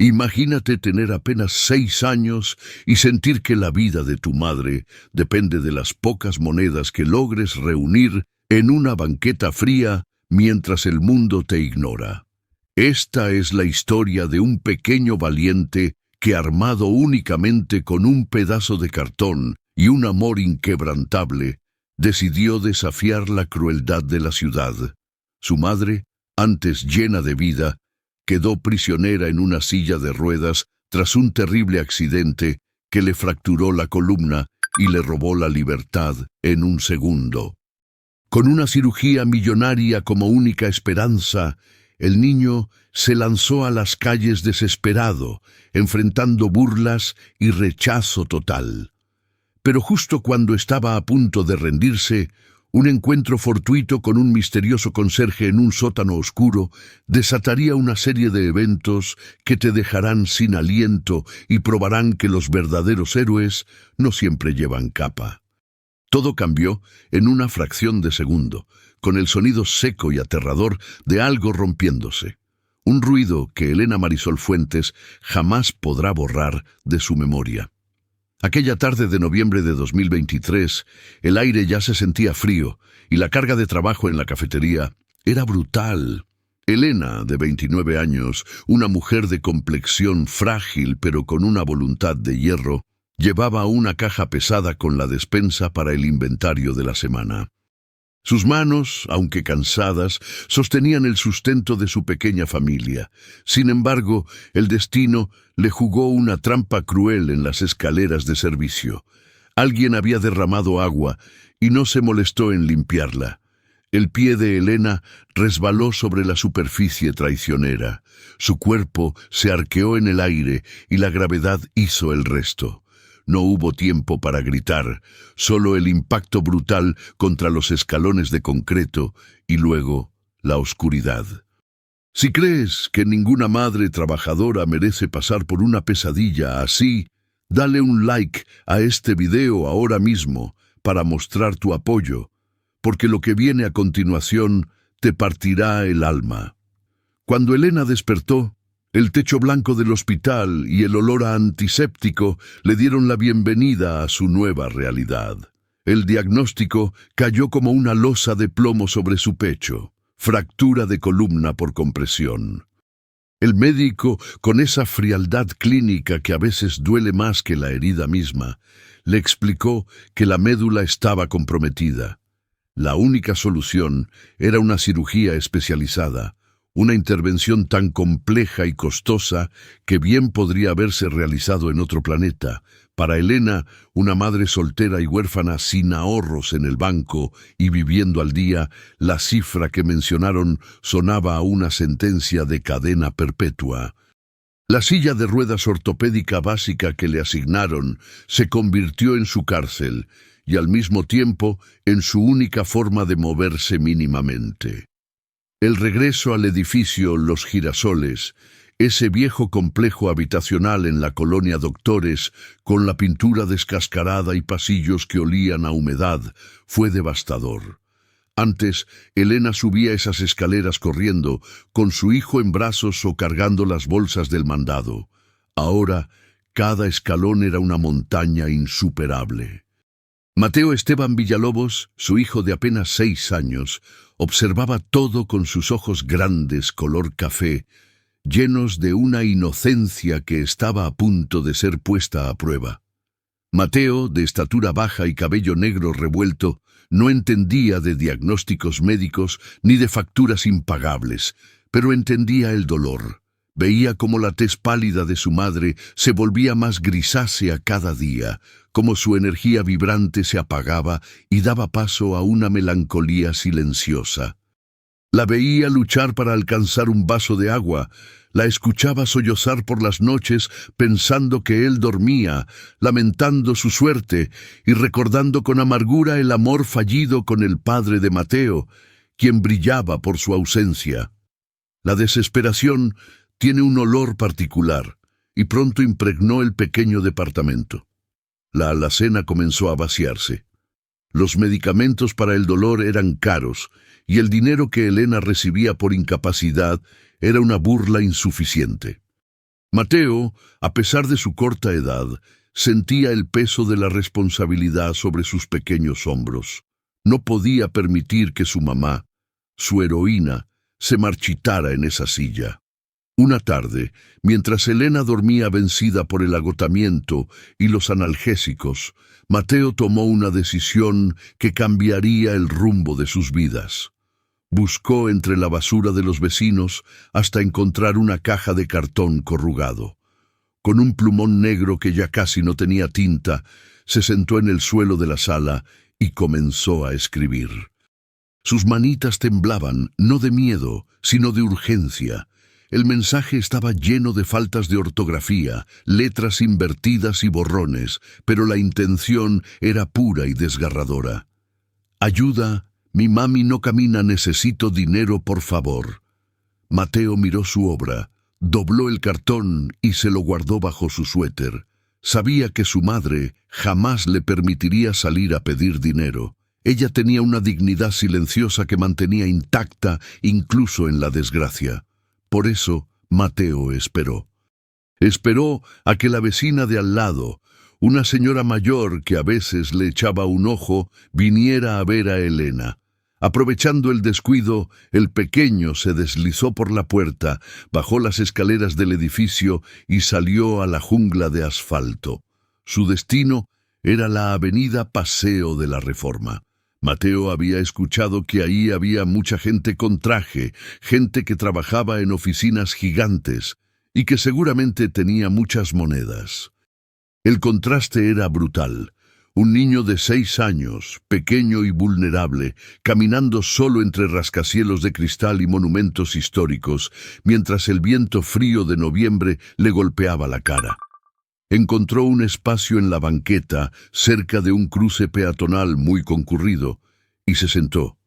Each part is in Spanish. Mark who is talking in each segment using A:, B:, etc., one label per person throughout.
A: Imagínate tener apenas 6 años y sentir que la vida de tu madre depende de las pocas monedas que logres reunir en una banqueta fría mientras el mundo te ignora. Esta es la historia de un pequeño valiente que, armado únicamente con un pedazo de cartón y un amor inquebrantable, decidió desafiar la crueldad de la ciudad. Su madre, antes llena de vida, quedó prisionera en una silla de ruedas tras un terrible accidente que le fracturó la columna y le robó la libertad en un segundo. Con una cirugía millonaria como única esperanza, el niño se lanzó a las calles desesperado, enfrentando burlas y rechazo total. Pero justo cuando estaba a punto de rendirse, un encuentro fortuito con un misterioso conserje en un sótano oscuro desataría una serie de eventos que te dejarán sin aliento y probarán que los verdaderos héroes no siempre llevan capa. Todo cambió en una fracción de segundo, con el sonido seco y aterrador de algo rompiéndose. Un ruido que Elena Marisol Fuentes jamás podrá borrar de su memoria. Aquella tarde de noviembre de 2023, el aire ya se sentía frío y la carga de trabajo en la cafetería era brutal. Elena, de 29 años, una mujer de complexión frágil pero con una voluntad de hierro, llevaba una caja pesada con la despensa para el inventario de la semana. Sus manos, aunque cansadas, sostenían el sustento de su pequeña familia. Sin embargo, el destino le jugó una trampa cruel en las escaleras de servicio. Alguien había derramado agua y no se molestó en limpiarla. El pie de Elena resbaló sobre la superficie traicionera. Su cuerpo se arqueó en el aire y la gravedad hizo el resto. No hubo tiempo para gritar, solo el impacto brutal contra los escalones de concreto y luego la oscuridad. Si crees que ninguna madre trabajadora merece pasar por una pesadilla así, dale un like a este video ahora mismo para mostrar tu apoyo, porque lo que viene a continuación te partirá el alma. Cuando Elena despertó, el techo blanco del hospital y el olor a antiséptico le dieron la bienvenida a su nueva realidad. El diagnóstico cayó como una losa de plomo sobre su pecho: fractura de columna por compresión. El médico, con esa frialdad clínica que a veces duele más que la herida misma, le explicó que la médula estaba comprometida. La única solución era una cirugía especializada, una intervención tan compleja y costosa que bien podría haberse realizado en otro planeta. Para Elena, una madre soltera y huérfana sin ahorros en el banco y viviendo al día, la cifra que mencionaron sonaba a una sentencia de cadena perpetua. La silla de ruedas ortopédica básica que le asignaron se convirtió en su cárcel y al mismo tiempo en su única forma de moverse mínimamente. El regreso al edificio Los Girasoles, ese viejo complejo habitacional en la colonia Doctores, con la pintura descascarada y pasillos que olían a humedad, fue devastador. Antes, Elena subía esas escaleras corriendo, con su hijo en brazos o cargando las bolsas del mandado. Ahora, cada escalón era una montaña insuperable. Mateo Esteban Villalobos, su hijo de apenas 6 años, observaba todo con sus ojos grandes color café, llenos de una inocencia que estaba a punto de ser puesta a prueba. Mateo, de estatura baja y cabello negro revuelto, no entendía de diagnósticos médicos ni de facturas impagables, pero entendía el dolor. Veía cómo la tez pálida de su madre se volvía más grisácea cada día, cómo su energía vibrante se apagaba y daba paso a una melancolía silenciosa. La veía luchar para alcanzar un vaso de agua, la escuchaba sollozar por las noches pensando que él dormía, lamentando su suerte y recordando con amargura el amor fallido con el padre de Mateo, quien brillaba por su ausencia. La desesperación tiene un olor particular y pronto impregnó el pequeño departamento. La alacena comenzó a vaciarse. Los medicamentos para el dolor eran caros y el dinero que Elena recibía por incapacidad era una burla insuficiente. Mateo, a pesar de su corta edad, sentía el peso de la responsabilidad sobre sus pequeños hombros. No podía permitir que su mamá, su heroína, se marchitara en esa silla. Una tarde, mientras Elena dormía vencida por el agotamiento y los analgésicos, Mateo tomó una decisión que cambiaría el rumbo de sus vidas. Buscó entre la basura de los vecinos hasta encontrar una caja de cartón corrugado. Con un plumón negro que ya casi no tenía tinta, se sentó en el suelo de la sala y comenzó a escribir. Sus manitas temblaban, no de miedo, sino de urgencia. El mensaje estaba lleno de faltas de ortografía, letras invertidas y borrones, pero la intención era pura y desgarradora. «Ayuda, mi mami no camina, necesito dinero, por favor». Mateo miró su obra, dobló el cartón y se lo guardó bajo su suéter. Sabía que su madre jamás le permitiría salir a pedir dinero. Ella tenía una dignidad silenciosa que mantenía intacta incluso en la desgracia. Por eso, Mateo esperó. Esperó a que la vecina de al lado, una señora mayor que a veces le echaba un ojo, viniera a ver a Elena. Aprovechando el descuido, el pequeño se deslizó por la puerta, bajó las escaleras del edificio y salió a la jungla de asfalto. Su destino era la avenida Paseo de la Reforma. Mateo había escuchado que ahí había mucha gente con traje, gente que trabajaba en oficinas gigantes y que seguramente tenía muchas monedas. El contraste era brutal. Un niño de 6 años, pequeño y vulnerable, caminando solo entre rascacielos de cristal y monumentos históricos, mientras el viento frío de noviembre le golpeaba la cara. Encontró un espacio en la banqueta, cerca de un cruce peatonal muy concurrido, y se sentó.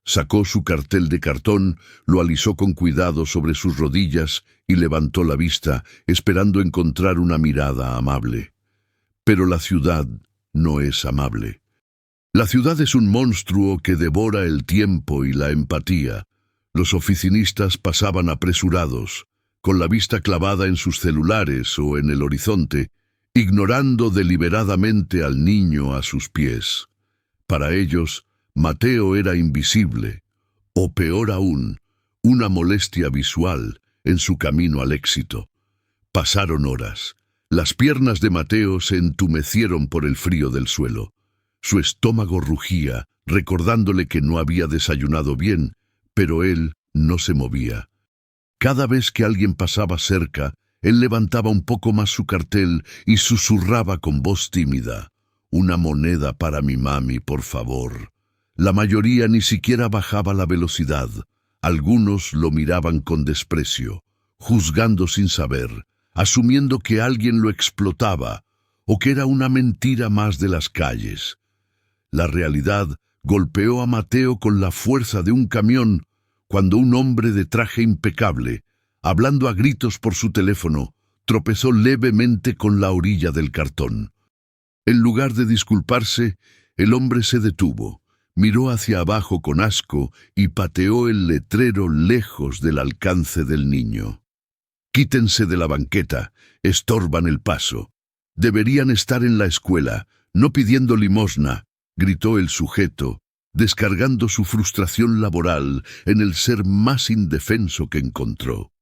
A: Sacó su cartel de cartón, lo alisó con cuidado sobre sus rodillas y levantó la vista, esperando encontrar una mirada amable. Pero la ciudad no es amable. La ciudad es un monstruo que devora el tiempo y la empatía. Los oficinistas pasaban apresurados, con la vista clavada en sus celulares o en el horizonte, ignorando deliberadamente al niño a sus pies. Para ellos, Mateo era invisible, o peor aún, una molestia visual en su camino al éxito. Pasaron horas. Las piernas de Mateo se entumecieron por el frío del suelo. Su estómago rugía, recordándole que no había desayunado bien, pero él no se movía. Cada vez que alguien pasaba cerca, él levantaba un poco más su cartel y susurraba con voz tímida: «Una moneda para mi mami, por favor». La mayoría ni siquiera bajaba la velocidad. Algunos lo miraban con desprecio, juzgando sin saber, asumiendo que alguien lo explotaba o que era una mentira más de las calles. La realidad golpeó a Mateo con la fuerza de un camión cuando un hombre de traje impecable, hablando a gritos por su teléfono, tropezó levemente con la orilla del cartón. En lugar de disculparse, el hombre se detuvo, miró hacia abajo con asco y pateó el letrero lejos del alcance del niño. «Quítense de la banqueta, estorban el paso. Deberían estar en la escuela, no pidiendo limosna», gritó el sujeto, descargando su frustración laboral en el ser más indefenso que encontró.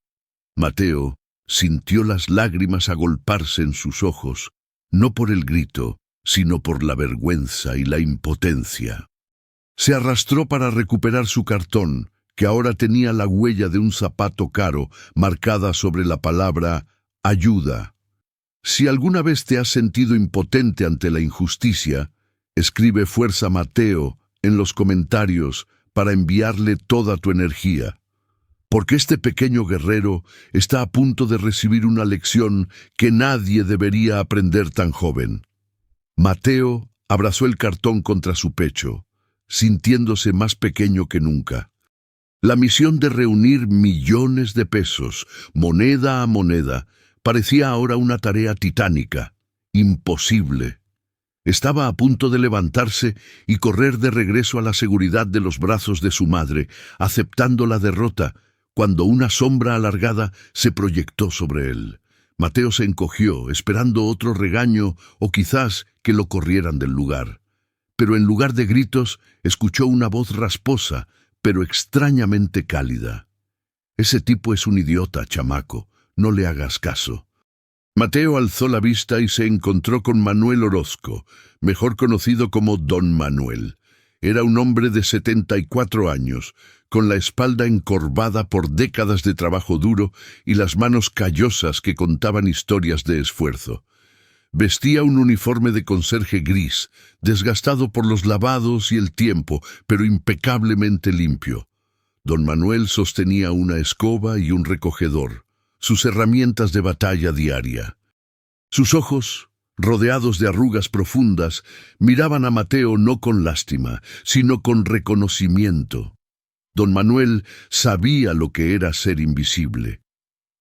A: Mateo sintió las lágrimas agolparse en sus ojos, no por el grito, sino por la vergüenza y la impotencia. Se arrastró para recuperar su cartón, que ahora tenía la huella de un zapato caro marcada sobre la palabra «ayuda». Si alguna vez te has sentido impotente ante la injusticia, escribe Fuerza Mateo en los comentarios para enviarle toda tu energía. Porque este pequeño guerrero está a punto de recibir una lección que nadie debería aprender tan joven. Mateo abrazó el cartón contra su pecho, sintiéndose más pequeño que nunca. La misión de reunir millones de pesos, moneda a moneda, parecía ahora una tarea titánica, imposible. Estaba a punto de levantarse y correr de regreso a la seguridad de los brazos de su madre, aceptando la derrota, cuando una sombra alargada se proyectó sobre él. Mateo se encogió, esperando otro regaño o quizás que lo corrieran del lugar. Pero en lugar de gritos, escuchó una voz rasposa, pero extrañamente cálida. «Ese tipo es un idiota, chamaco. No le hagas caso». Mateo alzó la vista y se encontró con Manuel Orozco, mejor conocido como Don Manuel. Era un hombre de 74 años, con la espalda encorvada por décadas de trabajo duro y las manos callosas que contaban historias de esfuerzo. Vestía un uniforme de conserje gris, desgastado por los lavados y el tiempo, pero impecablemente limpio. Don Manuel sostenía una escoba y un recogedor, sus herramientas de batalla diaria. Sus ojos, rodeados de arrugas profundas, miraban a Mateo no con lástima, sino con reconocimiento. Don Manuel sabía lo que era ser invisible.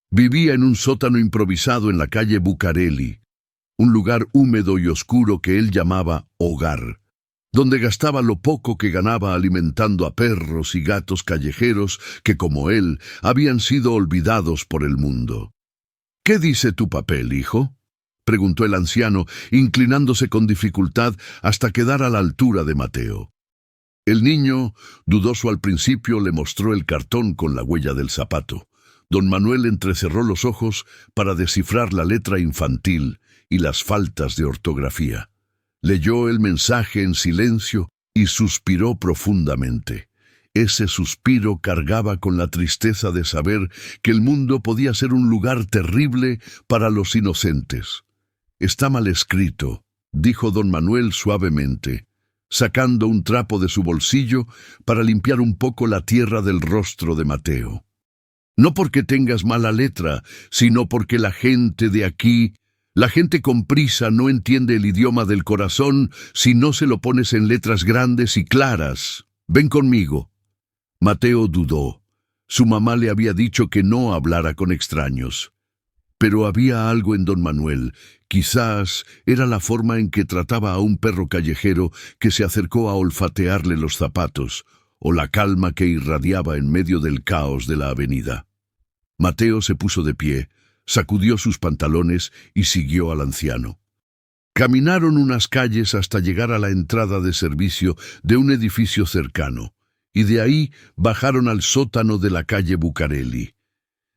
A: Vivía en un sótano improvisado en la calle Bucareli, un lugar húmedo y oscuro que él llamaba hogar, donde gastaba lo poco que ganaba alimentando a perros y gatos callejeros que, como él, habían sido olvidados por el mundo. «¿Qué dice tu papel, hijo?», preguntó el anciano, inclinándose con dificultad hasta quedar a la altura de Mateo. El niño, dudoso al principio, le mostró el cartón con la huella del zapato. Don Manuel entrecerró los ojos para descifrar la letra infantil y las faltas de ortografía. Leyó el mensaje en silencio y suspiró profundamente. Ese suspiro cargaba con la tristeza de saber que el mundo podía ser un lugar terrible para los inocentes. «Está mal escrito», dijo don Manuel suavemente, sacando un trapo de su bolsillo para limpiar un poco la tierra del rostro de Mateo. «No porque tengas mala letra, sino porque la gente de aquí, la gente con prisa, no entiende el idioma del corazón si no se lo pones en letras grandes y claras. Ven conmigo». Mateo dudó. Su mamá le había dicho que no hablara con extraños. Pero había algo en don Manuel. Quizás era la forma en que trataba a un perro callejero que se acercó a olfatearle los zapatos, o la calma que irradiaba en medio del caos de la avenida. Mateo se puso de pie, sacudió sus pantalones y siguió al anciano. Caminaron unas calles hasta llegar a la entrada de servicio de un edificio cercano, y de ahí bajaron al sótano de la calle Bucareli.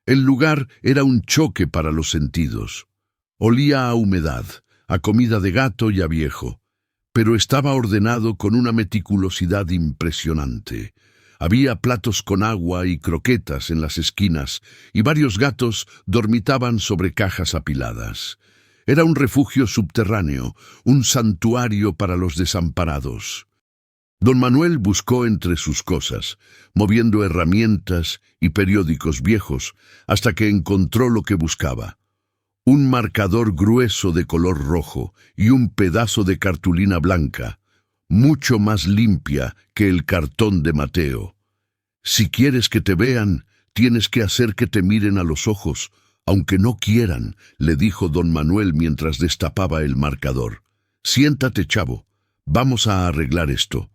A: El lugar era un choque para los sentidos. Olía a humedad, a comida de gato y a viejo, pero estaba ordenado con una meticulosidad impresionante. Había platos con agua y croquetas en las esquinas, y varios gatos dormitaban sobre cajas apiladas. Era un refugio subterráneo, un santuario para los desamparados. Don Manuel buscó entre sus cosas, moviendo herramientas y periódicos viejos, hasta que encontró lo que buscaba. Un marcador grueso de color rojo y un pedazo de cartulina blanca, mucho más limpia que el cartón de Mateo. «Si quieres que te vean, tienes que hacer que te miren a los ojos, aunque no quieran», le dijo don Manuel mientras destapaba el marcador. «Siéntate, chavo. Vamos a arreglar esto.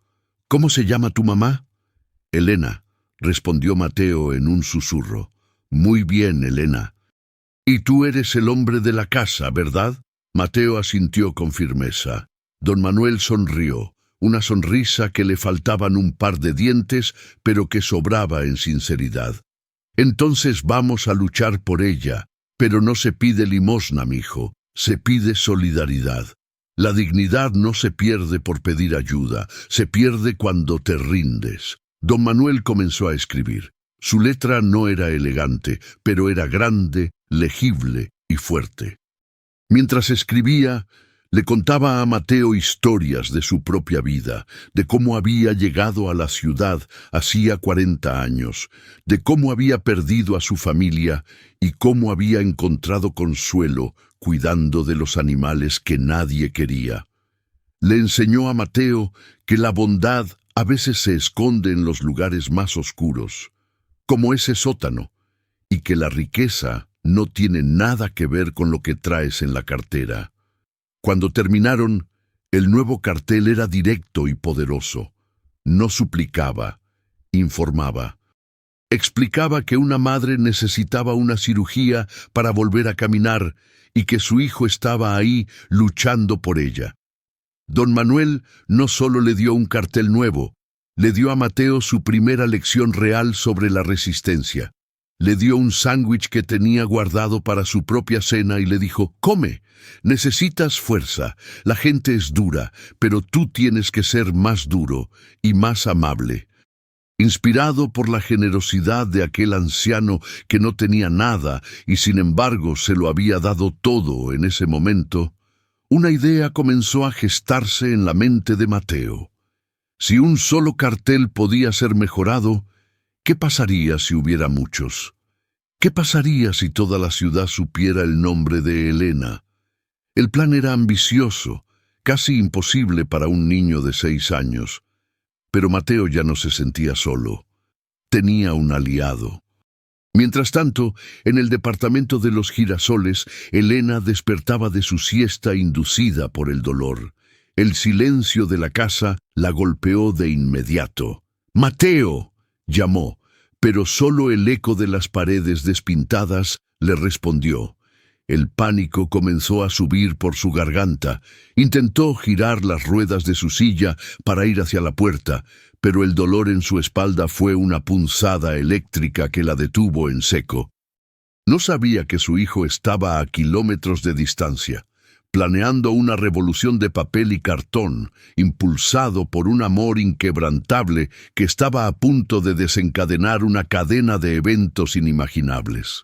A: ¿Cómo se llama tu mamá?» «Elena», respondió Mateo en un susurro. «Muy bien, Elena. Y tú eres el hombre de la casa, ¿verdad?» Mateo asintió con firmeza. Don Manuel sonrió, una sonrisa que le faltaban un par de dientes, pero que sobraba en sinceridad. «Entonces vamos a luchar por ella, pero no se pide limosna, mijo, se pide solidaridad. La dignidad no se pierde por pedir ayuda, se pierde cuando te rindes». Don Manuel comenzó a escribir. Su letra no era elegante, pero era grande, legible y fuerte. Mientras escribía, le contaba a Mateo historias de su propia vida, de cómo había llegado a la ciudad hacía 40 años, de cómo había perdido a su familia y cómo había encontrado consuelo cuidando de los animales que nadie quería. Le enseñó a Mateo que la bondad a veces se esconde en los lugares más oscuros, como ese sótano, y que la riqueza no tiene nada que ver con lo que traes en la cartera. Cuando terminaron, el nuevo cartel era directo y poderoso. No suplicaba, informaba. Explicaba que una madre necesitaba una cirugía para volver a caminar y que su hijo estaba ahí luchando por ella. Don Manuel no solo le dio un cartel nuevo, le dio a Mateo su primera lección real sobre la resistencia. Le dio un sándwich que tenía guardado para su propia cena y le dijo: «Come, necesitas fuerza, la gente es dura, pero tú tienes que ser más duro y más amable». Inspirado por la generosidad de aquel anciano que no tenía nada y sin embargo se lo había dado todo en ese momento, una idea comenzó a gestarse en la mente de Mateo. Si un solo cartel podía ser mejorado, ¿qué pasaría si hubiera muchos? ¿Qué pasaría si toda la ciudad supiera el nombre de Elena? El plan era ambicioso, casi imposible para un niño de 6 años. Pero Mateo ya no se sentía solo. Tenía un aliado. Mientras tanto, en el departamento de los girasoles, Elena despertaba de su siesta inducida por el dolor. El silencio de la casa la golpeó de inmediato. «¡Mateo!», llamó, pero solo el eco de las paredes despintadas le respondió. El pánico comenzó a subir por su garganta. Intentó girar las ruedas de su silla para ir hacia la puerta, pero el dolor en su espalda fue una punzada eléctrica que la detuvo en seco. No sabía que su hijo estaba a kilómetros de distancia, planeando una revolución de papel y cartón, impulsado por un amor inquebrantable que estaba a punto de desencadenar una cadena de eventos inimaginables.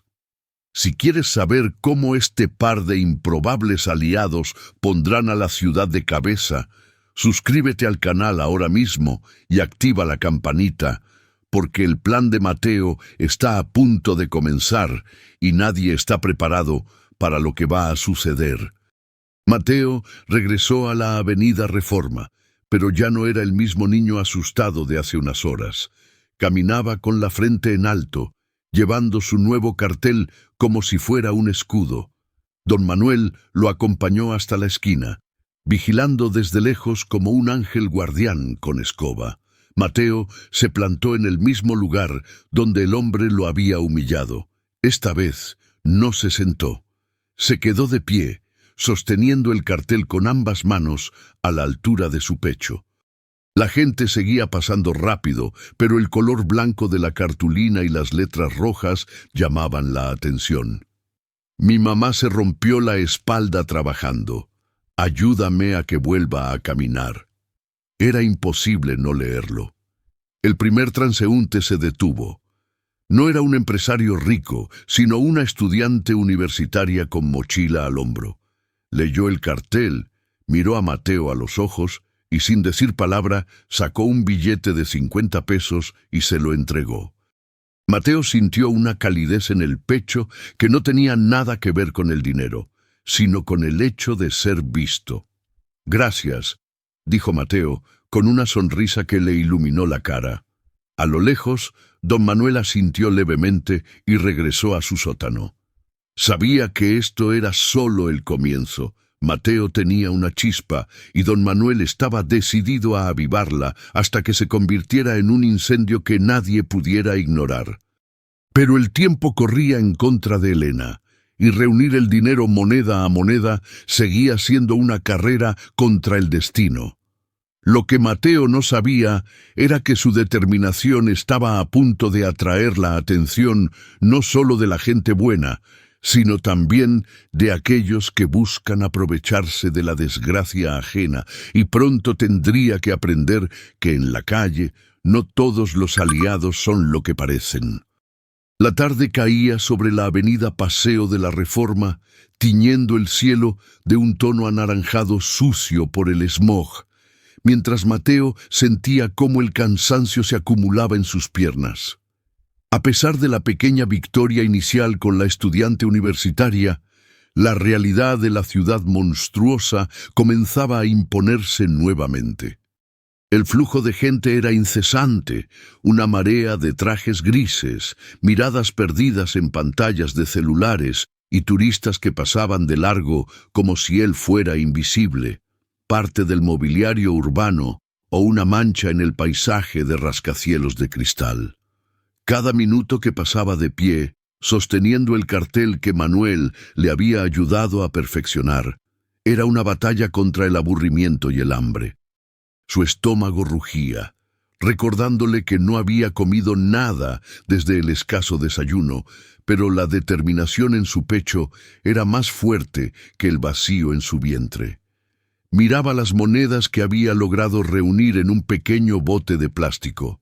A: Si quieres saber cómo este par de improbables aliados pondrán a la ciudad de cabeza, suscríbete al canal ahora mismo y activa la campanita, porque el plan de Mateo está a punto de comenzar y nadie está preparado para lo que va a suceder. Mateo regresó a la avenida Reforma, pero ya no era el mismo niño asustado de hace unas horas. Caminaba con la frente en alto, llevando su nuevo cartel como si fuera un escudo. Don Manuel lo acompañó hasta la esquina, vigilando desde lejos como un ángel guardián con escoba. Mateo se plantó en el mismo lugar donde el hombre lo había humillado. Esta vez no se sentó. Se quedó de pie, sosteniendo el cartel con ambas manos a la altura de su pecho. La gente seguía pasando rápido, pero el color blanco de la cartulina y las letras rojas llamaban la atención. «Mi mamá se rompió la espalda trabajando. Ayúdame a que vuelva a caminar». Era imposible no leerlo. El primer transeúnte se detuvo. No era un empresario rico, sino una estudiante universitaria con mochila al hombro. Leyó el cartel, miró a Mateo a los ojos y sin decir palabra sacó un billete de 50 pesos y se lo entregó. Mateo sintió una calidez en el pecho que no tenía nada que ver con el dinero, sino con el hecho de ser visto. «Gracias», dijo Mateo, con una sonrisa que le iluminó la cara. A lo lejos, don Manuel asintió levemente y regresó a su sótano. Sabía que esto era solo el comienzo. Mateo tenía una chispa y don Manuel estaba decidido a avivarla hasta que se convirtiera en un incendio que nadie pudiera ignorar. Pero el tiempo corría en contra de Elena, y reunir el dinero moneda a moneda seguía siendo una carrera contra el destino. Lo que Mateo no sabía era que su determinación estaba a punto de atraer la atención no solo de la gente buena, sino también de aquellos que buscan aprovecharse de la desgracia ajena, y pronto tendría que aprender que en la calle no todos los aliados son lo que parecen. La tarde caía sobre la avenida Paseo de la Reforma, tiñendo el cielo de un tono anaranjado sucio por el smog, mientras Mateo sentía cómo el cansancio se acumulaba en sus piernas. A pesar de la pequeña victoria inicial con la estudiante universitaria, la realidad de la ciudad monstruosa comenzaba a imponerse nuevamente. El flujo de gente era incesante, una marea de trajes grises, miradas perdidas en pantallas de celulares y turistas que pasaban de largo como si él fuera invisible, parte del mobiliario urbano o una mancha en el paisaje de rascacielos de cristal. Cada minuto que pasaba de pie, sosteniendo el cartel que Manuel le había ayudado a perfeccionar, era una batalla contra el aburrimiento y el hambre. Su estómago rugía, recordándole que no había comido nada desde el escaso desayuno, pero la determinación en su pecho era más fuerte que el vacío en su vientre. Miraba las monedas que había logrado reunir en un pequeño bote de plástico.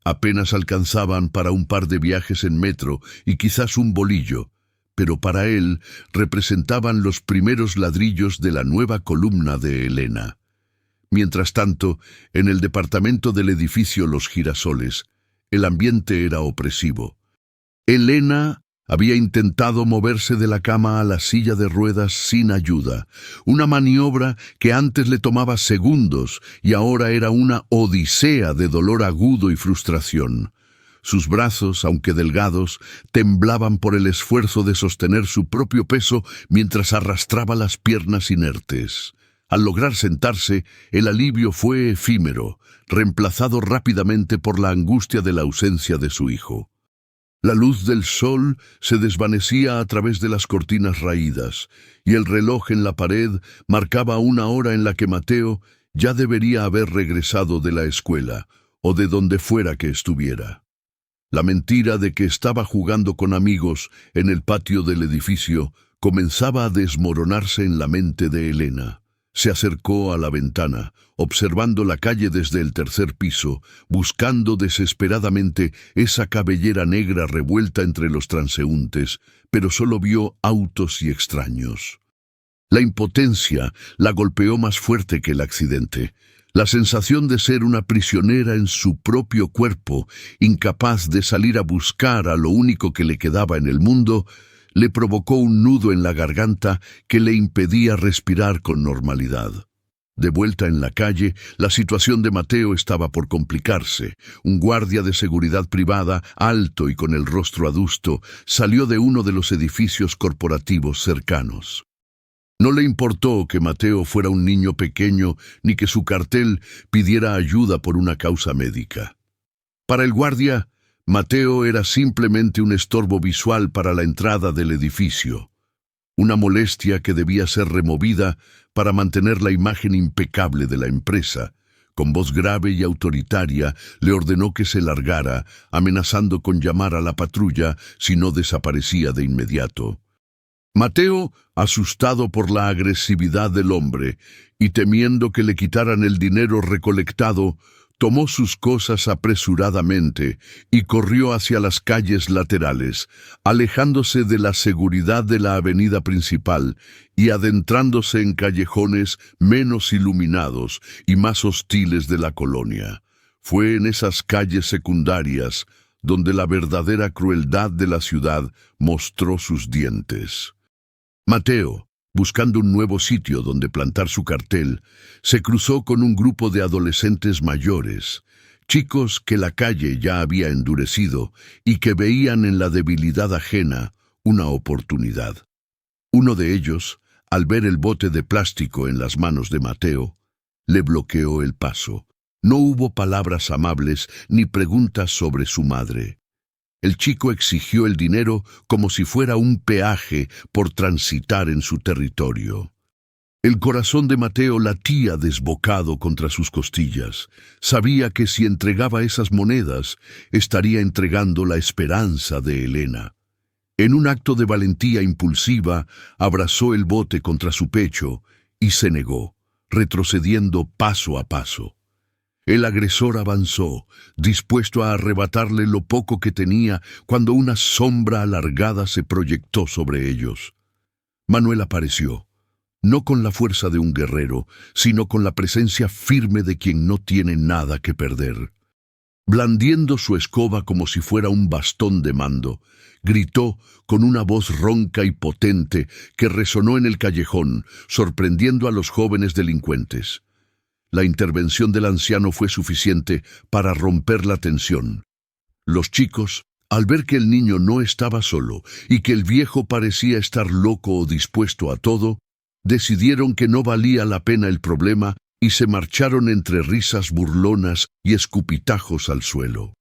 A: Apenas alcanzaban para un par de viajes en metro y quizás un bolillo, pero para él representaban los primeros ladrillos de la nueva columna de Elena. Mientras tanto, en el departamento del edificio Los Girasoles, el ambiente era opresivo. Elena había intentado moverse de la cama a la silla de ruedas sin ayuda, una maniobra que antes le tomaba segundos y ahora era una odisea de dolor agudo y frustración. Sus brazos, aunque delgados, temblaban por el esfuerzo de sostener su propio peso mientras arrastraba las piernas inertes. Al lograr sentarse, el alivio fue efímero, reemplazado rápidamente por la angustia de la ausencia de su hijo. La luz del sol se desvanecía a través de las cortinas raídas, y el reloj en la pared marcaba una hora en la que Mateo ya debería haber regresado de la escuela, o de donde fuera que estuviera. La mentira de que estaba jugando con amigos en el patio del edificio comenzaba a desmoronarse en la mente de Elena. Se acercó a la ventana, observando la calle desde el tercer piso, buscando desesperadamente esa cabellera negra revuelta entre los transeúntes, pero solo vio autos y extraños. La impotencia la golpeó más fuerte que el accidente. La sensación de ser una prisionera en su propio cuerpo, incapaz de salir a buscar a lo único que le quedaba en el mundo, le provocó un nudo en la garganta que le impedía respirar con normalidad. De vuelta en la calle, la situación de Mateo estaba por complicarse. Un guardia de seguridad privada, alto y con el rostro adusto, salió de uno de los edificios corporativos cercanos. No le importó que Mateo fuera un niño pequeño ni que su cartel pidiera ayuda por una causa médica. Para el guardia, Mateo era simplemente un estorbo visual para la entrada del edificio, una molestia que debía ser removida para mantener la imagen impecable de la empresa. Con voz grave y autoritaria le ordenó que se largara, amenazando con llamar a la patrulla si no desaparecía de inmediato. Mateo, asustado por la agresividad del hombre y temiendo que le quitaran el dinero recolectado, tomó sus cosas apresuradamente y corrió hacia las calles laterales, alejándose de la seguridad de la avenida principal y adentrándose en callejones menos iluminados y más hostiles de la colonia. Fue en esas calles secundarias donde la verdadera crueldad de la ciudad mostró sus dientes. Mateo, buscando un nuevo sitio donde plantar su cartel, se cruzó con un grupo de adolescentes mayores, chicos que la calle ya había endurecido y que veían en la debilidad ajena una oportunidad. Uno de ellos, al ver el bote de plástico en las manos de Mateo, le bloqueó el paso. No hubo palabras amables ni preguntas sobre su madre. El chico exigió el dinero como si fuera un peaje por transitar en su territorio. El corazón de Mateo latía desbocado contra sus costillas. Sabía que si entregaba esas monedas, estaría entregando la esperanza de Elena. En un acto de valentía impulsiva, abrazó el bote contra su pecho y se negó, retrocediendo paso a paso. El agresor avanzó, dispuesto a arrebatarle lo poco que tenía cuando una sombra alargada se proyectó sobre ellos. Manuel apareció, no con la fuerza de un guerrero, sino con la presencia firme de quien no tiene nada que perder. Blandiendo su escoba como si fuera un bastón de mando, gritó con una voz ronca y potente que resonó en el callejón, sorprendiendo a los jóvenes delincuentes. La intervención del anciano fue suficiente para romper la tensión. Los chicos, al ver que el niño no estaba solo y que el viejo parecía estar loco o dispuesto a todo, decidieron que no valía la pena el problema y se marcharon entre risas burlonas y escupitajos al suelo.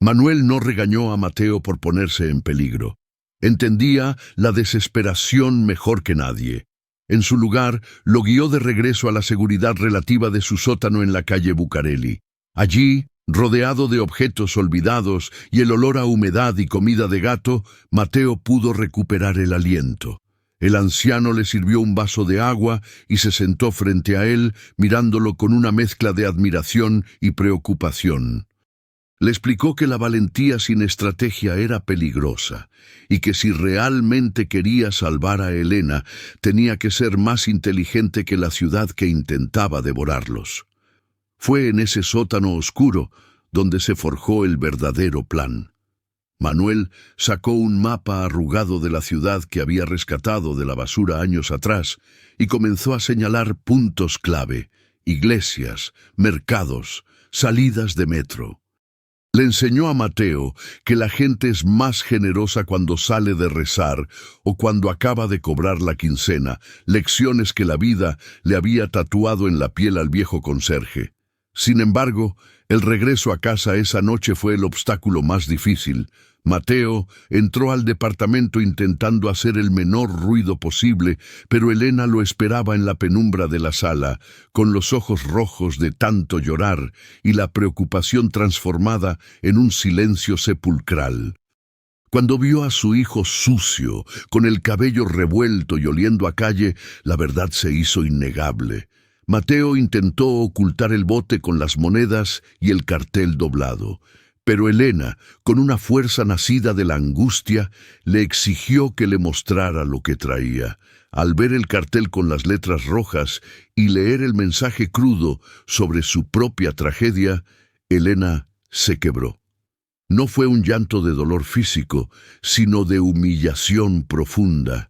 A: Manuel no regañó a Mateo por ponerse en peligro. Entendía la desesperación mejor que nadie. En su lugar, lo guió de regreso a la seguridad relativa de su sótano en la calle Bucareli. Allí, rodeado de objetos olvidados y el olor a humedad y comida de gato, Mateo pudo recuperar el aliento. El anciano le sirvió un vaso de agua y se sentó frente a él, mirándolo con una mezcla de admiración y preocupación. Le explicó que la valentía sin estrategia era peligrosa y que si realmente quería salvar a Elena, tenía que ser más inteligente que la ciudad que intentaba devorarlos. Fue en ese sótano oscuro donde se forjó el verdadero plan. Manuel sacó un mapa arrugado de la ciudad que había rescatado de la basura años atrás y comenzó a señalar puntos clave: iglesias, mercados, salidas de metro. Le enseñó a Mateo que la gente es más generosa cuando sale de rezar o cuando acaba de cobrar la quincena, lecciones que la vida le había tatuado en la piel al viejo conserje. Sin embargo, el regreso a casa esa noche fue el obstáculo más difícil. Mateo entró al departamento intentando hacer el menor ruido posible, pero Elena lo esperaba en la penumbra de la sala, con los ojos rojos de tanto llorar y la preocupación transformada en un silencio sepulcral. Cuando vio a su hijo sucio, con el cabello revuelto y oliendo a calle, la verdad se hizo innegable. Mateo intentó ocultar el bote con las monedas y el cartel doblado. Pero Elena, con una fuerza nacida de la angustia, le exigió que le mostrara lo que traía. Al ver el cartel con las letras rojas y leer el mensaje crudo sobre su propia tragedia, Elena se quebró. No fue un llanto de dolor físico, sino de humillación profunda.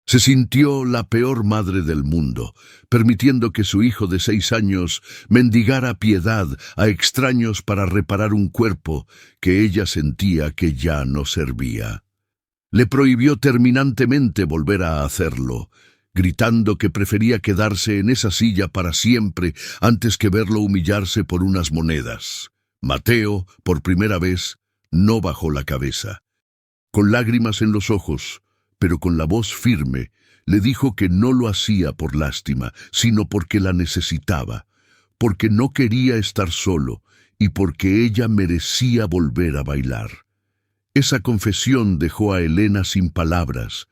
A: Se sintió la peor madre del mundo, permitiendo que su hijo de 6 años mendigara piedad a extraños para reparar un cuerpo que ella sentía que ya no servía. Le prohibió terminantemente volver a hacerlo, gritando que prefería quedarse en esa silla para siempre antes que verlo humillarse por unas monedas. Mateo, por primera vez, no bajó la cabeza. Con lágrimas en los ojos, pero con la voz firme, le dijo que no lo hacía por lástima, sino porque la necesitaba, porque no quería estar solo y porque ella merecía volver a bailar. Esa confesión dejó a Elena sin palabras,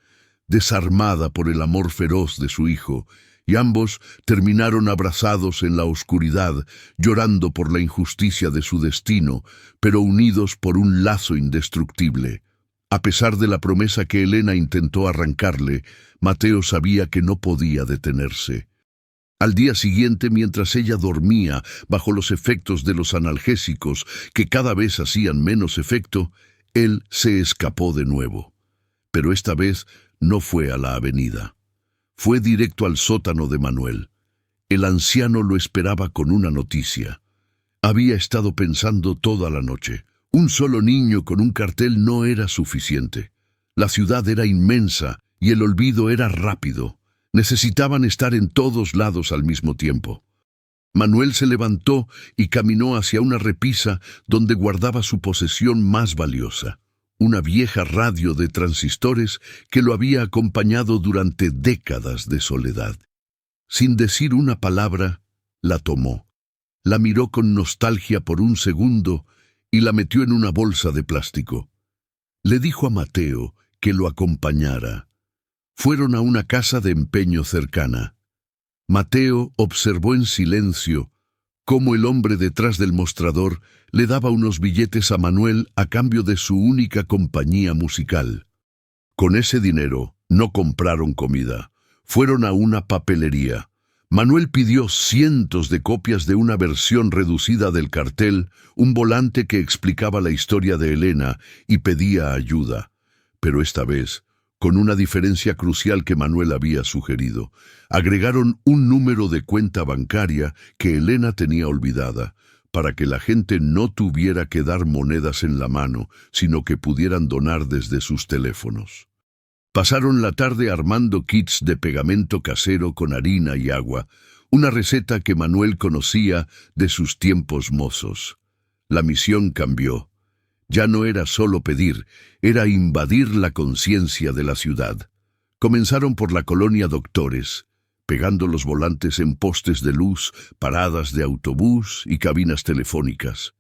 A: desarmada por el amor feroz de su hijo, y ambos terminaron abrazados en la oscuridad, llorando por la injusticia de su destino, pero unidos por un lazo indestructible. A pesar de la promesa que Elena intentó arrancarle, Mateo sabía que no podía detenerse. Al día siguiente, mientras ella dormía bajo los efectos de los analgésicos, que cada vez hacían menos efecto, él se escapó de nuevo. Pero esta vez no fue a la avenida. Fue directo al sótano de Manuel. El anciano lo esperaba con una noticia. Había estado pensando toda la noche. Un solo niño con un cartel no era suficiente. La ciudad era inmensa y el olvido era rápido. Necesitaban estar en todos lados al mismo tiempo. Manuel se levantó y caminó hacia una repisa donde guardaba su posesión más valiosa, una vieja radio de transistores que lo había acompañado durante décadas de soledad. Sin decir una palabra, la tomó. La miró con nostalgia por un segundo y la metió en una bolsa de plástico. Le dijo a Mateo que lo acompañara. Fueron a una casa de empeño cercana. Mateo observó en silencio cómo el hombre detrás del mostrador le daba unos billetes a Manuel a cambio de su única compañía musical. Con ese dinero no compraron comida. Fueron a una papelería. Manuel pidió cientos de copias de una versión reducida del cartel, un volante que explicaba la historia de Elena y pedía ayuda. Pero esta vez, con una diferencia crucial que Manuel había sugerido, agregaron un número de cuenta bancaria que Elena tenía olvidada, para que la gente no tuviera que dar monedas en la mano, sino que pudieran donar desde sus teléfonos. Pasaron la tarde armando kits de pegamento casero con harina y agua, una receta que Manuel conocía de sus tiempos mozos. La misión cambió. Ya no era solo pedir, era invadir la conciencia de la ciudad. Comenzaron por la colonia Doctores, pegando los volantes en postes de luz, paradas de autobús y cabinas telefónicas.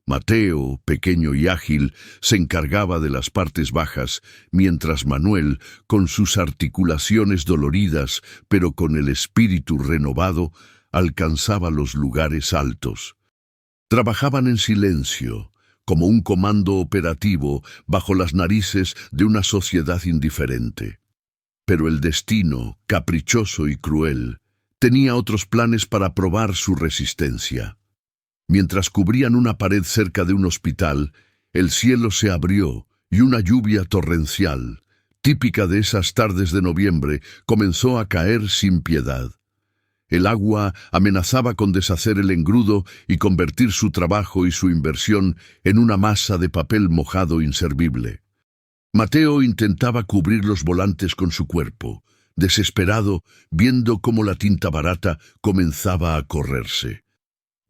A: Mateo, pequeño y ágil, se encargaba de las partes bajas, mientras Manuel, con sus articulaciones doloridas, pero con el espíritu renovado, alcanzaba los lugares altos. Trabajaban en silencio, como un comando operativo bajo las narices de una sociedad indiferente. Pero el destino, caprichoso y cruel, tenía otros planes para probar su resistencia. Mientras cubrían una pared cerca de un hospital, el cielo se abrió y una lluvia torrencial, típica de esas tardes de noviembre, comenzó a caer sin piedad. El agua amenazaba con deshacer el engrudo y convertir su trabajo y su inversión en una masa de papel mojado inservible. Mateo intentaba cubrir los volantes con su cuerpo, desesperado, viendo cómo la tinta barata comenzaba a correrse.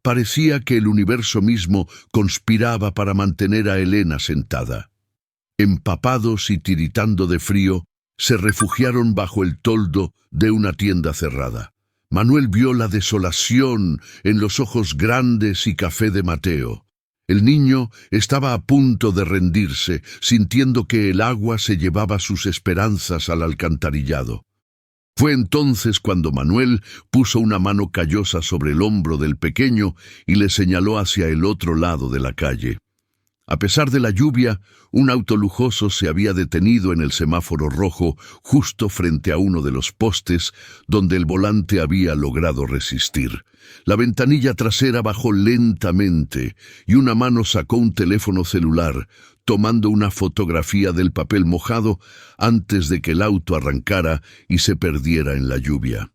A: Parecía que el universo mismo conspiraba para mantener a Elena sentada. Empapados y tiritando de frío, se refugiaron bajo el toldo de una tienda cerrada. Manuel vio la desolación en los ojos grandes y café de Mateo. El niño estaba a punto de rendirse, sintiendo que el agua se llevaba sus esperanzas al alcantarillado. Fue entonces cuando Manuel puso una mano callosa sobre el hombro del pequeño y le señaló hacia el otro lado de la calle. A pesar de la lluvia, un auto lujoso se había detenido en el semáforo rojo justo frente a uno de los postes donde el volante había logrado resistir. La ventanilla trasera bajó lentamente y una mano sacó un teléfono celular, tomando una fotografía del papel mojado antes de que el auto arrancara y se perdiera en la lluvia.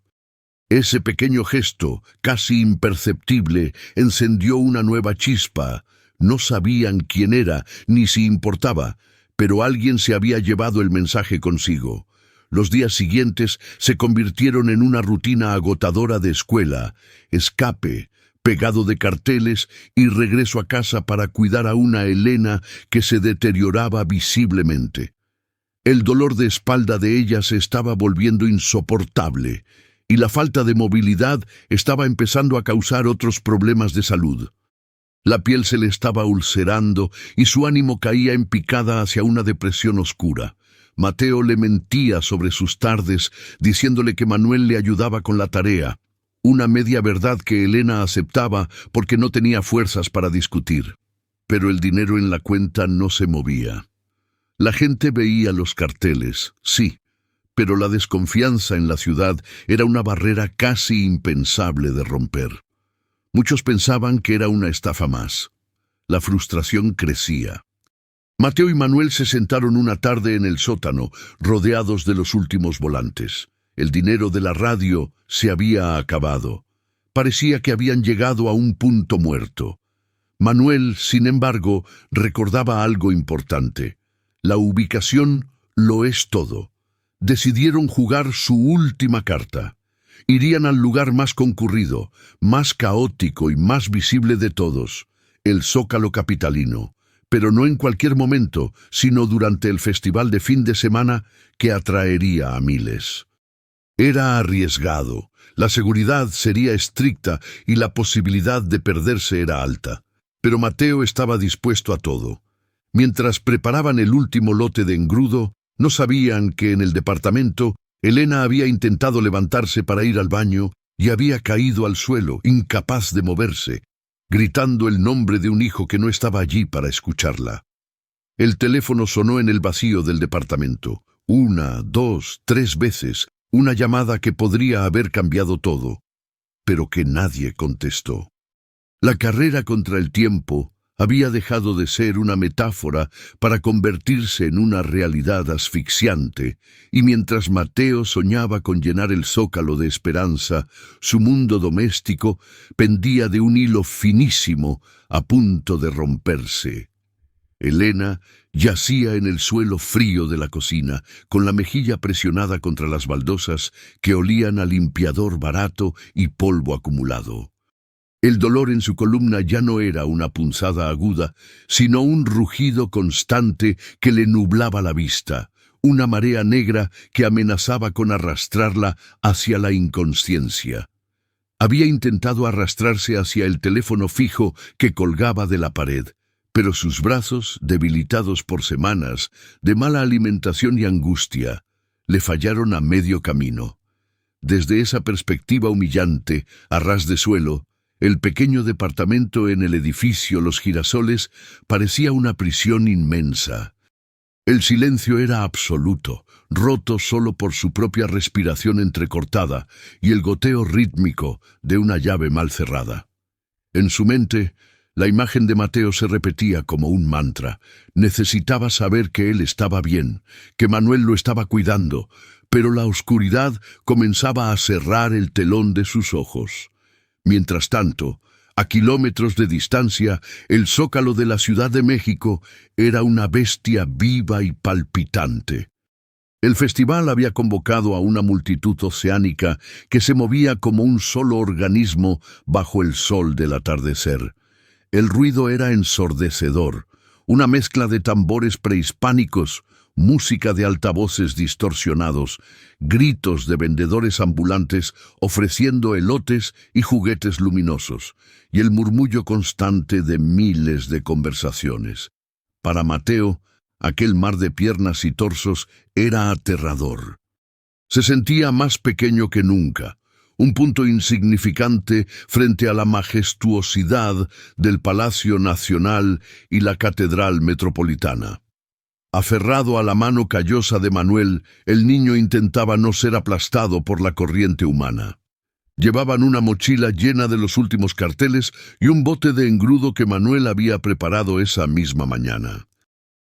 A: Ese pequeño gesto, casi imperceptible, encendió una nueva chispa. No sabían quién era, ni si importaba, pero alguien se había llevado el mensaje consigo. Los días siguientes se convirtieron en una rutina agotadora de escuela, escape, pegado de carteles y regreso a casa para cuidar a una Elena que se deterioraba visiblemente. El dolor de espalda de ella se estaba volviendo insoportable y la falta de movilidad estaba empezando a causar otros problemas de salud. La piel se le estaba ulcerando y su ánimo caía en picada hacia una depresión oscura. Mateo le mentía sobre sus tardes, diciéndole que Manuel le ayudaba con la tarea, una media verdad que Elena aceptaba porque no tenía fuerzas para discutir. Pero el dinero en la cuenta no se movía. La gente veía los carteles, sí, pero la desconfianza en la ciudad era una barrera casi impensable de romper. Muchos pensaban que era una estafa más. La frustración crecía. Mateo y Manuel se sentaron una tarde en el sótano, rodeados de los últimos volantes. El dinero de la radio se había acabado. Parecía que habían llegado a un punto muerto. Manuel, sin embargo, recordaba algo importante. La ubicación lo es todo. Decidieron jugar su última carta. Irían al lugar más concurrido, más caótico y más visible de todos, el Zócalo capitalino, pero no en cualquier momento, sino durante el festival de fin de semana que atraería a miles. Era arriesgado, la seguridad sería estricta y la posibilidad de perderse era alta, pero Mateo estaba dispuesto a todo. Mientras preparaban el último lote de engrudo, no sabían que en el departamento Elena había intentado levantarse para ir al baño y había caído al suelo, incapaz de moverse, gritando el nombre de un hijo que no estaba allí para escucharla. El teléfono sonó en el vacío del departamento. 1, 2, 3 veces, una llamada que podría haber cambiado todo, pero que nadie contestó. La carrera contra el tiempo había dejado de ser una metáfora para convertirse en una realidad asfixiante, y mientras Mateo soñaba con llenar el zócalo de esperanza, su mundo doméstico pendía de un hilo finísimo a punto de romperse. Elena yacía en el suelo frío de la cocina, con la mejilla presionada contra las baldosas que olían a limpiador barato y polvo acumulado. El dolor en su columna ya no era una punzada aguda, sino un rugido constante que le nublaba la vista, una marea negra que amenazaba con arrastrarla hacia la inconsciencia. Había intentado arrastrarse hacia el teléfono fijo que colgaba de la pared, pero sus brazos, debilitados por semanas de mala alimentación y angustia, le fallaron a medio camino. Desde esa perspectiva humillante, a ras de suelo, el pequeño departamento en el edificio Los Girasoles parecía una prisión inmensa. El silencio era absoluto, roto solo por su propia respiración entrecortada y el goteo rítmico de una llave mal cerrada. En su mente, la imagen de Mateo se repetía como un mantra. Necesitaba saber que él estaba bien, que Manuel lo estaba cuidando, pero la oscuridad comenzaba a cerrar el telón de sus ojos. Mientras tanto, a kilómetros de distancia, el zócalo de la Ciudad de México era una bestia viva y palpitante. El festival había convocado a una multitud oceánica que se movía como un solo organismo bajo el sol del atardecer. El ruido era ensordecedor, una mezcla de tambores prehispánicos, música de altavoces distorsionados, gritos de vendedores ambulantes ofreciendo elotes y juguetes luminosos, y el murmullo constante de miles de conversaciones. Para Mateo, aquel mar de piernas y torsos era aterrador. Se sentía más pequeño que nunca, un punto insignificante frente a la majestuosidad del Palacio Nacional y la Catedral Metropolitana. Aferrado a la mano callosa de Manuel, el niño intentaba no ser aplastado por la corriente humana. Llevaban una mochila llena de los últimos carteles y un bote de engrudo que Manuel había preparado esa misma mañana.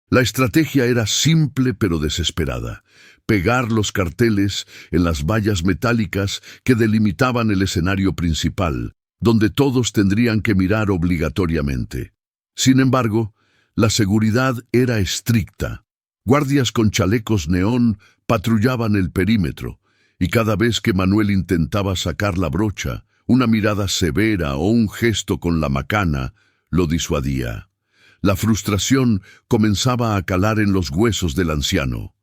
A: La estrategia era simple pero desesperada: pegar los carteles en las vallas metálicas que delimitaban el escenario principal, donde todos tendrían que mirar obligatoriamente. Sin embargo, la seguridad era estricta. Guardias con chalecos neón patrullaban el perímetro, y cada vez que Manuel intentaba sacar la brocha, una mirada severa o un gesto con la macana lo disuadía. La frustración comenzaba a calar en los huesos del anciano.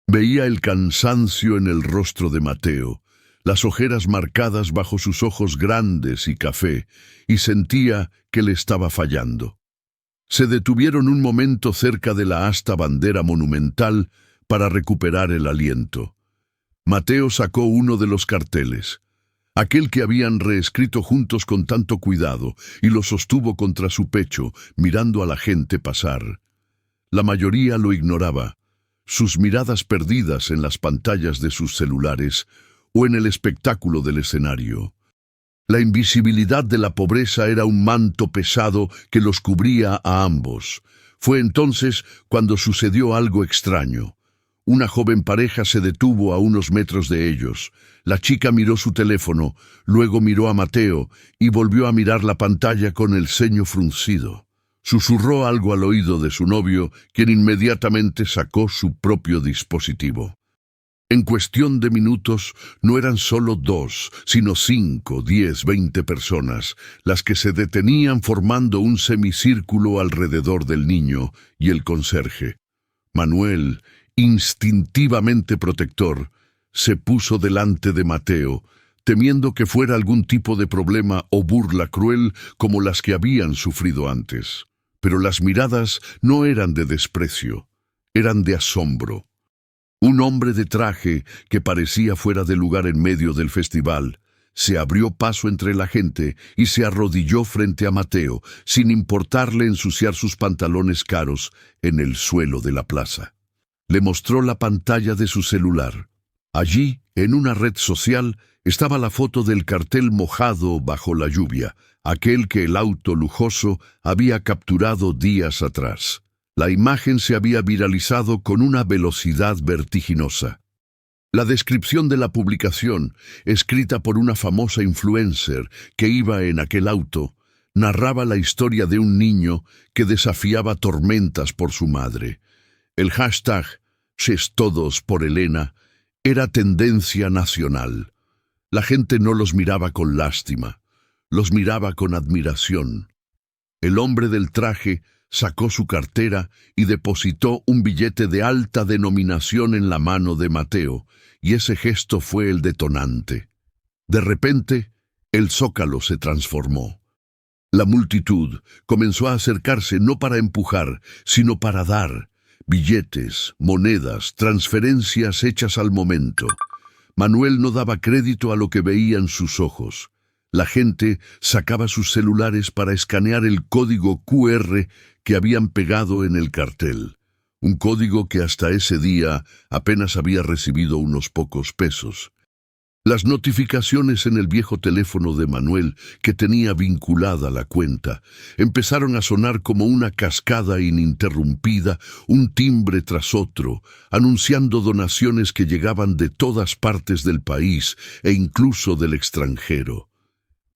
A: Veía el cansancio en el rostro de Mateo, las ojeras marcadas bajo sus ojos grandes y café, y sentía que le estaba fallando. Se detuvieron un momento cerca de la asta bandera monumental para recuperar el aliento. Mateo sacó uno de los carteles, aquel que habían reescrito juntos con tanto cuidado, y lo sostuvo contra su pecho, mirando a la gente pasar. La mayoría lo ignoraba, sus miradas perdidas en las pantallas de sus celulares o en el espectáculo del escenario. La invisibilidad de la pobreza era un manto pesado que los cubría a ambos. Fue entonces cuando sucedió algo extraño. Una joven pareja se detuvo a unos metros de ellos. La chica miró su teléfono, luego miró a Mateo y volvió a mirar la pantalla con el ceño fruncido. Susurró algo al oído de su novio, quien inmediatamente sacó su propio dispositivo. En cuestión de minutos, no eran solo 2, sino 5, 10, 20 personas, las que se detenían formando un semicírculo alrededor del niño y el conserje. Manuel, instintivamente protector, se puso delante de Mateo, temiendo que fuera algún tipo de problema o burla cruel como las que habían sufrido antes. Pero las miradas no eran de desprecio, eran de asombro. Un hombre de traje, que parecía fuera de lugar en medio del festival, se abrió paso entre la gente y se arrodilló frente a Mateo, sin importarle ensuciar sus pantalones caros en el suelo de la plaza. Le mostró la pantalla de su celular. Allí, en una red social, estaba la foto del cartel mojado bajo la lluvia, aquel que el auto lujoso había capturado días atrás. La imagen se había viralizado con una velocidad vertiginosa. La descripción de la publicación, escrita por una famosa influencer que iba en aquel auto, narraba la historia de un niño que desafiaba tormentas por su madre. El hashtag #SesTodos por Elena era tendencia nacional. La gente no los miraba con lástima. Los miraba con admiración. El hombre del traje sacó su cartera y depositó un billete de alta denominación en la mano de Mateo, y ese gesto fue el detonante. De repente, el zócalo se transformó. La multitud comenzó a acercarse no para empujar, sino para dar. Billetes, monedas, transferencias hechas al momento. Manuel no daba crédito a lo que veían sus ojos. La gente sacaba sus celulares para escanear el código QR que habían pegado en el cartel. Un código que hasta ese día apenas había recibido unos pocos pesos. Las notificaciones en el viejo teléfono de Manuel, que tenía vinculada la cuenta, empezaron a sonar como una cascada ininterrumpida, un timbre tras otro, anunciando donaciones que llegaban de todas partes del país e incluso del extranjero.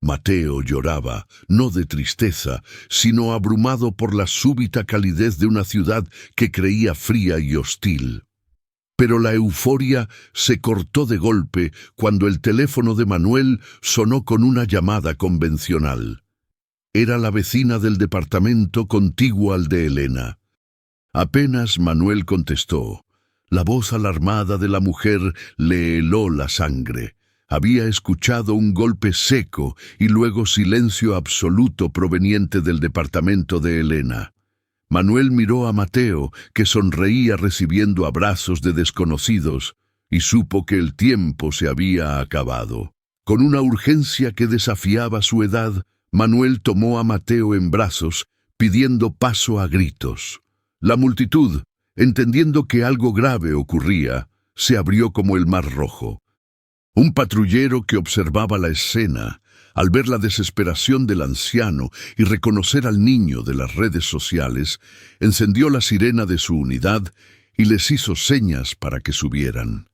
A: Mateo lloraba, no de tristeza, sino abrumado por la súbita calidez de una ciudad que creía fría y hostil. Pero la euforia se cortó de golpe cuando el teléfono de Manuel sonó con una llamada convencional. Era la vecina del departamento contiguo al de Elena. Apenas Manuel contestó, la voz alarmada de la mujer le heló la sangre. Había escuchado un golpe seco y luego silencio absoluto proveniente del departamento de Elena. Manuel miró a Mateo, que sonreía recibiendo abrazos de desconocidos, y supo que el tiempo se había acabado. Con una urgencia que desafiaba su edad, Manuel tomó a Mateo en brazos, pidiendo paso a gritos. La multitud, entendiendo que algo grave ocurría, se abrió como el mar rojo. Un patrullero que observaba la escena, al ver la desesperación del anciano y reconocer al niño de las redes sociales, encendió la sirena de su unidad y les hizo señas para que subieran.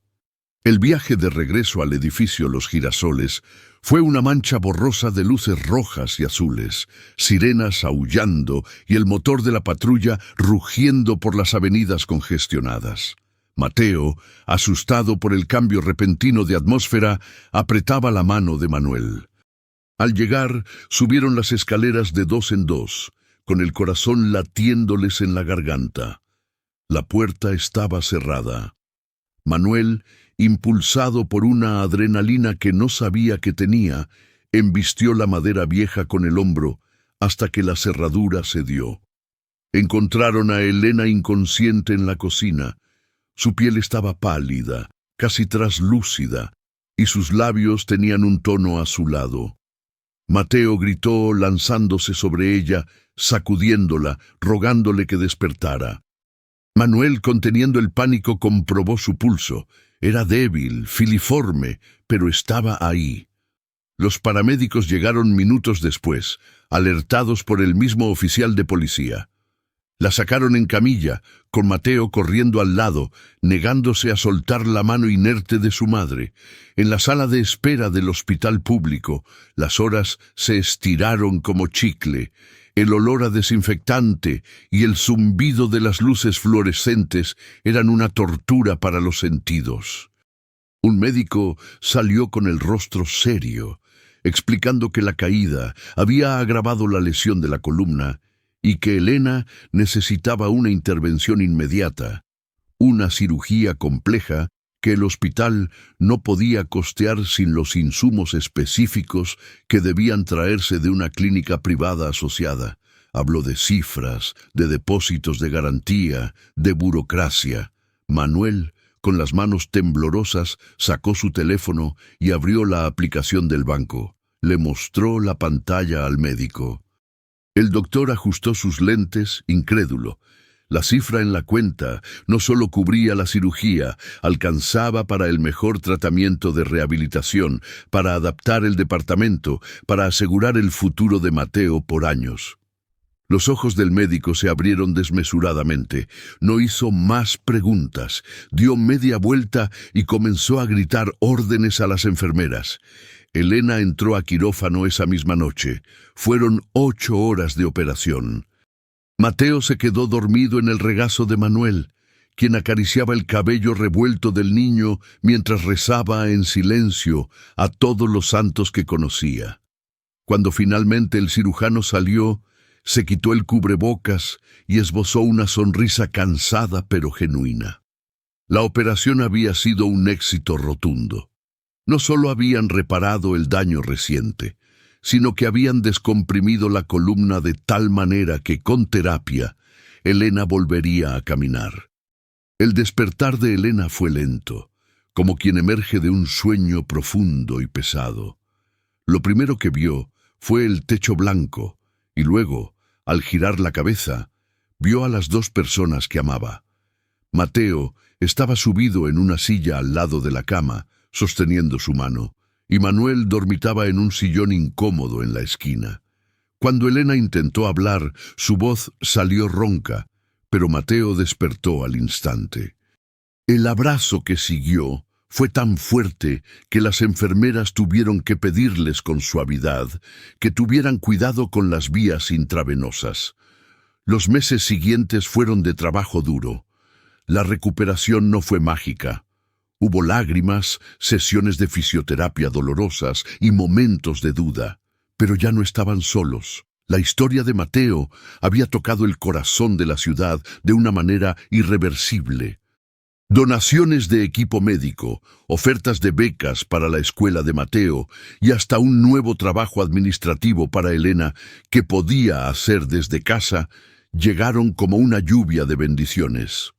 A: El viaje de regreso al edificio Los Girasoles fue una mancha borrosa de luces rojas y azules, sirenas aullando y el motor de la patrulla rugiendo por las avenidas congestionadas. Mateo, asustado por el cambio repentino de atmósfera, apretaba la mano de Manuel. Al llegar, subieron las escaleras de dos en dos, con el corazón latiéndoles en la garganta. La puerta estaba cerrada. Manuel, impulsado por una adrenalina que no sabía que tenía, embistió la madera vieja con el hombro hasta que la cerradura cedió. Encontraron a Elena inconsciente en la cocina. Su piel estaba pálida, casi traslúcida, y sus labios tenían un tono azulado. Mateo gritó lanzándose sobre ella, sacudiéndola, rogándole que despertara. Manuel, conteniendo el pánico, comprobó su pulso. Era débil, filiforme, pero estaba ahí. Los paramédicos llegaron minutos después, alertados por el mismo oficial de policía. La sacaron en camilla, con Mateo corriendo al lado, negándose a soltar la mano inerte de su madre. En la sala de espera del hospital público, las horas se estiraron como chicle. El olor a desinfectante y el zumbido de las luces fluorescentes eran una tortura para los sentidos. Un médico salió con el rostro serio, explicando que la caída había agravado la lesión de la columna y que Elena necesitaba una intervención inmediata, una cirugía compleja que el hospital no podía costear sin los insumos específicos que debían traerse de una clínica privada asociada. Habló de cifras, de depósitos de garantía, de burocracia. Manuel, con las manos temblorosas, sacó su teléfono y abrió la aplicación del banco. Le mostró la pantalla al médico. El doctor ajustó sus lentes, incrédulo. La cifra en la cuenta no solo cubría la cirugía, alcanzaba para el mejor tratamiento de rehabilitación, para adaptar el departamento, para asegurar el futuro de Mateo por años. Los ojos del médico se abrieron desmesuradamente. No hizo más preguntas. Dio media vuelta y comenzó a gritar órdenes a las enfermeras. Elena entró a quirófano esa misma noche. Fueron 8 horas de operación. Mateo se quedó dormido en el regazo de Manuel, quien acariciaba el cabello revuelto del niño mientras rezaba en silencio a todos los santos que conocía. Cuando finalmente el cirujano salió, se quitó el cubrebocas y esbozó una sonrisa cansada pero genuina. La operación había sido un éxito rotundo. No solo habían reparado el daño reciente, sino que habían descomprimido la columna de tal manera que con terapia, Elena volvería a caminar. El despertar de Elena fue lento, como quien emerge de un sueño profundo y pesado. Lo primero que vio fue el techo blanco, y luego, al girar la cabeza, vio a las dos personas que amaba. Mateo estaba subido en una silla al lado de la cama, sosteniendo su mano, y Manuel dormitaba en un sillón incómodo en la esquina. Cuando Elena intentó hablar, su voz salió ronca, pero Mateo despertó al instante. El abrazo que siguió fue tan fuerte que las enfermeras tuvieron que pedirles con suavidad que tuvieran cuidado con las vías intravenosas. Los meses siguientes fueron de trabajo duro. La recuperación no fue mágica. Hubo lágrimas, sesiones de fisioterapia dolorosas y momentos de duda. Pero ya no estaban solos. La historia de Mateo había tocado el corazón de la ciudad de una manera irreversible. Donaciones de equipo médico, ofertas de becas para la escuela de Mateo y hasta un nuevo trabajo administrativo para Elena que podía hacer desde casa, llegaron como una lluvia de bendiciones.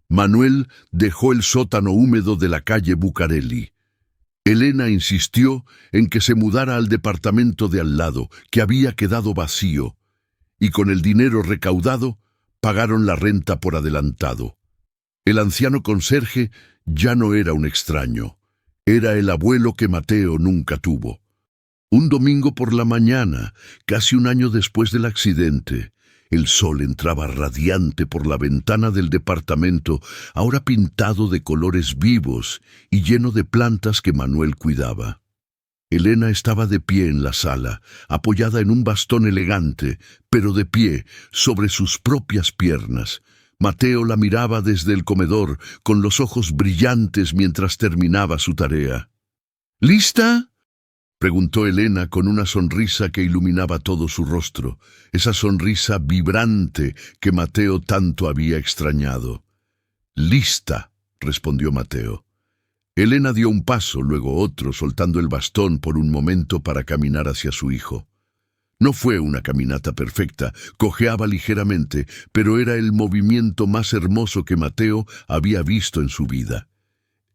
A: Manuel dejó el sótano húmedo de la calle Bucareli. Elena insistió en que se mudara al departamento de al lado, que había quedado vacío, y con el dinero recaudado pagaron la renta por adelantado. El anciano conserje ya no era un extraño, era el abuelo que Mateo nunca tuvo. Un domingo por la mañana, casi un año después del accidente, el sol entraba radiante por la ventana del departamento, ahora pintado de colores vivos y lleno de plantas que Manuel cuidaba. Elena estaba de pie en la sala, apoyada en un bastón elegante, pero de pie, sobre sus propias piernas. Mateo la miraba desde el comedor, con los ojos brillantes mientras terminaba su tarea. ¿Lista?, preguntó Elena con una sonrisa que iluminaba todo su rostro, esa sonrisa vibrante que Mateo tanto había extrañado. «Lista», respondió Mateo. Elena dio un paso, luego otro, soltando el bastón por un momento para caminar hacia su hijo. No fue una caminata perfecta, cojeaba ligeramente, pero era el movimiento más hermoso que Mateo había visto en su vida.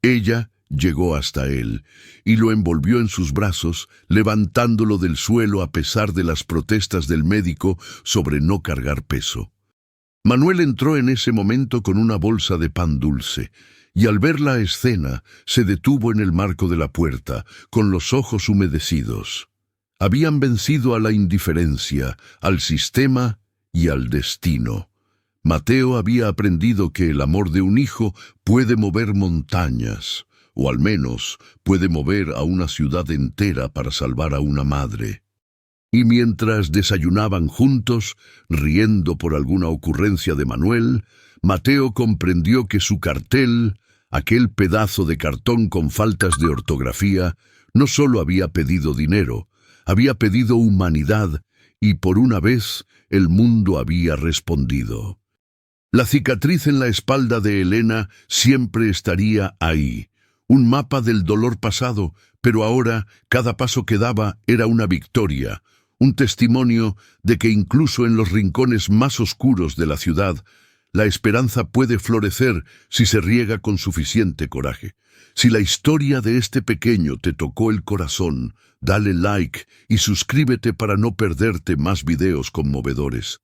A: Ella llegó hasta él y lo envolvió en sus brazos, levantándolo del suelo a pesar de las protestas del médico sobre no cargar peso. Manuel entró en ese momento con una bolsa de pan dulce, y al ver la escena se detuvo en el marco de la puerta, con los ojos humedecidos. Habían vencido a la indiferencia, al sistema y al destino. Mateo había aprendido que el amor de un hijo puede mover montañas, o al menos puede mover a una ciudad entera para salvar a una madre. Y mientras desayunaban juntos, riendo por alguna ocurrencia de Manuel, Mateo comprendió que su cartel, aquel pedazo de cartón con faltas de ortografía, no solo había pedido dinero, había pedido humanidad, y por una vez el mundo había respondido. La cicatriz en la espalda de Elena siempre estaría ahí, un mapa del dolor pasado, pero ahora cada paso que daba era una victoria, un testimonio de que incluso en los rincones más oscuros de la ciudad, la esperanza puede florecer si se riega con suficiente coraje. Si la historia de este pequeño te tocó el corazón, dale like y suscríbete para no perderte más videos conmovedores.